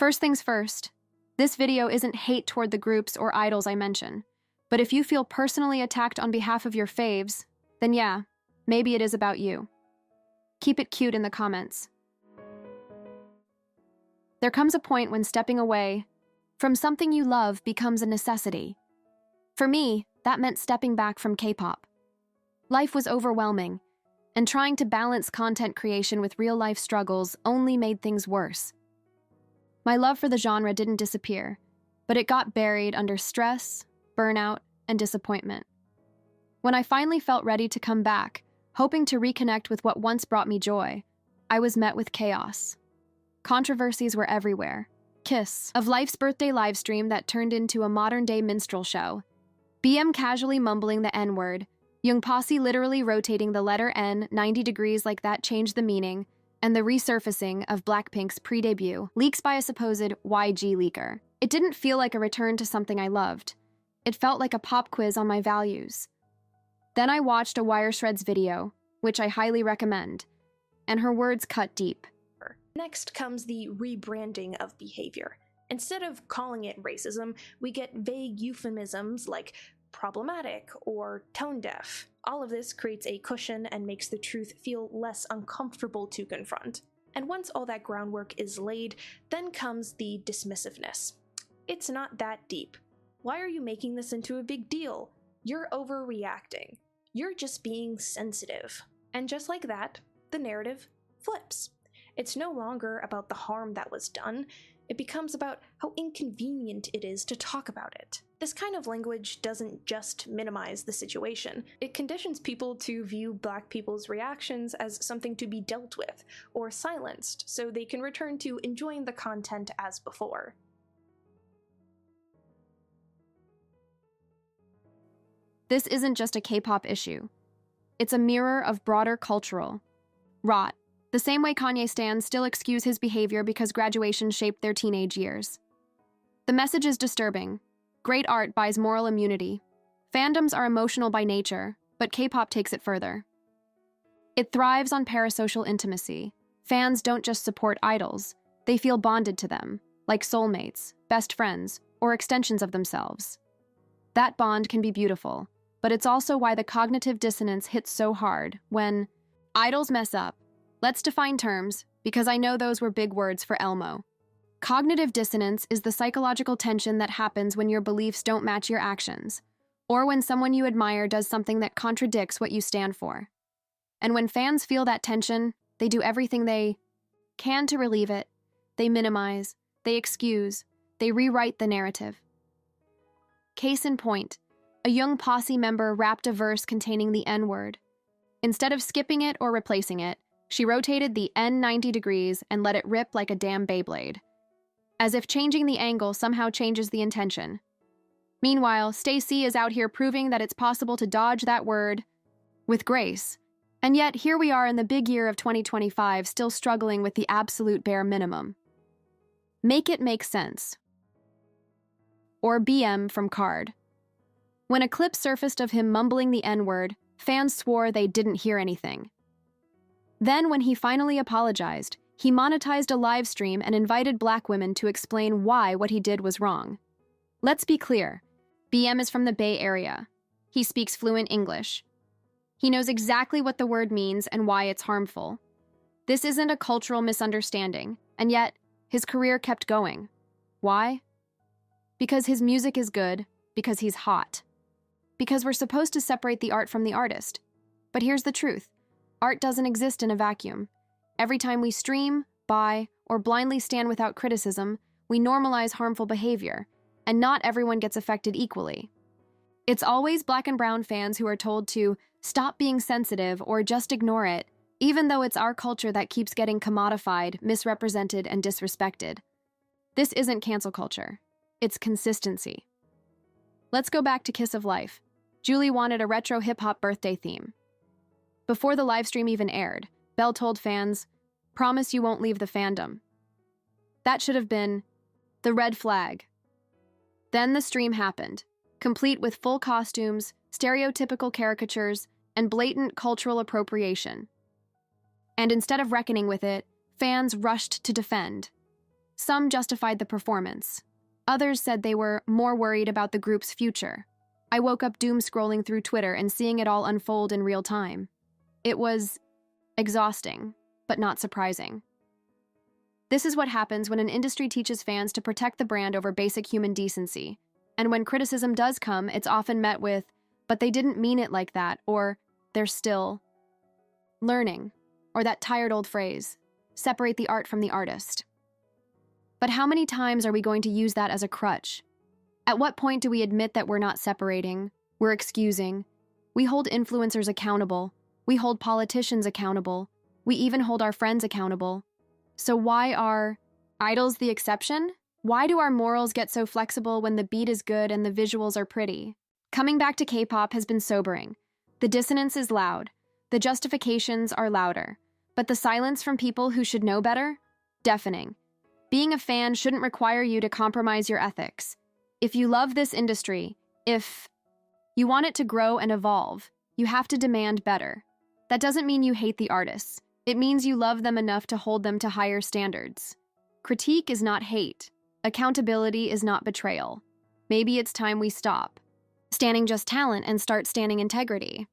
First things first, this video isn't hate toward the groups or idols I mention, but if you feel personally attacked on behalf of your faves, then yeah, maybe it is about you. Keep it cute in the comments. There comes a point when stepping away from something you love becomes a necessity. For me, that meant stepping back from K-pop. Life was overwhelming, and trying to balance content creation with real-life struggles only made things worse. My love for the genre didn't disappear, but it got buried under stress, burnout, and disappointment. When I finally felt ready to come back, hoping to reconnect with what once brought me joy, I was met with chaos. Controversies were everywhere. Kiss, of Life's birthday livestream that turned into a modern-day minstrel show. BM casually mumbling the N-word, Young Posse literally rotating the letter N 90 degrees like that changed the meaning, and the resurfacing of Blackpink's pre-debut, leaks by a supposed YG leaker. It didn't feel like a return to something I loved. It felt like a pop quiz on my values. Then I watched a Wire Shreds video, which I highly recommend, and her words cut deep. Next comes the rebranding of behavior. Instead of calling it racism, we get vague euphemisms like problematic or tone deaf. All of this creates a cushion and makes the truth feel less uncomfortable to confront. And once all that groundwork is laid, then comes the dismissiveness. It's not that deep. Why are you making this into a big deal? You're overreacting. You're just being sensitive. And just like that, the narrative flips. It's no longer about the harm that was done. It becomes about how inconvenient it is to talk about it. This kind of language doesn't just minimize the situation. It conditions people to view Black people's reactions as something to be dealt with or silenced so they can return to enjoying the content as before. This isn't just a K-pop issue. It's a mirror of broader cultural rot. The same way Kanye stans still excuse his behavior because graduation shaped their teenage years. The message is disturbing. Great art buys moral immunity. Fandoms are emotional by nature, but K-pop takes it further. It thrives on parasocial intimacy. Fans don't just support idols, they feel bonded to them, like soulmates, best friends, or extensions of themselves. That bond can be beautiful, but it's also why the cognitive dissonance hits so hard when idols mess up. Let's define terms, because I know those were big words for Elmo. Cognitive dissonance is the psychological tension that happens when your beliefs don't match your actions, or when someone you admire does something that contradicts what you stand for. And when fans feel that tension, they do everything they can to relieve it. They minimize, they excuse, they rewrite the narrative. Case in point, a Young Posse member rapped a verse containing the N-word. Instead of skipping it or replacing it, she rotated the N 90 degrees and let it rip like a damn Beyblade, as if changing the angle somehow changes the intention. Meanwhile, Stacey is out here proving that it's possible to dodge that word with grace. And yet, here we are in the big year of 2025 still struggling with the absolute bare minimum. Make it make sense. Or BM from Card. When a clip surfaced of him mumbling the N-word, fans swore they didn't hear anything. Then, when he finally apologized, he monetized a live stream and invited Black women to explain why what he did was wrong. Let's be clear, BM is from the Bay Area. He speaks fluent English. He knows exactly what the word means and why it's harmful. This isn't a cultural misunderstanding, and yet, his career kept going. Why? Because his music is good, because he's hot. Because we're supposed to separate the art from the artist. But here's the truth. Art doesn't exist in a vacuum. Every time we stream, buy, or blindly stand without criticism, we normalize harmful behavior, and not everyone gets affected equally. It's always Black and brown fans who are told to stop being sensitive or just ignore it, even though it's our culture that keeps getting commodified, misrepresented, and disrespected. This isn't cancel culture. It's consistency. Let's go back to Kiss of Life. Julie wanted a retro hip-hop birthday theme. Before the livestream even aired, Belle told fans, "Promise you won't leave the fandom." That should have been the red flag. Then the stream happened, complete with full costumes, stereotypical caricatures, and blatant cultural appropriation. And instead of reckoning with it, fans rushed to defend. Some justified the performance. Others said they were more worried about the group's future. I woke up doom-scrolling through Twitter and seeing it all unfold in real time. It was exhausting, but not surprising. This is what happens when an industry teaches fans to protect the brand over basic human decency. And when criticism does come, it's often met with, "But they didn't mean it like that," or "They're still learning," or that tired old phrase, "Separate the art from the artist." But how many times are we going to use that as a crutch? At what point do we admit that we're not separating, we're excusing? We hold influencers accountable, we hold politicians accountable, we even hold our friends accountable. So why are idols the exception? Why do our morals get so flexible when the beat is good and the visuals are pretty? Coming back to K-pop has been sobering. The dissonance is loud, the justifications are louder, but the silence from people who should know better? Deafening. Being a fan shouldn't require you to compromise your ethics. If you love this industry, if you want it to grow and evolve, you have to demand better. That doesn't mean you hate the artists. It means you love them enough to hold them to higher standards. Critique is not hate. Accountability is not betrayal. Maybe it's time we stop standing just talent and start standing integrity.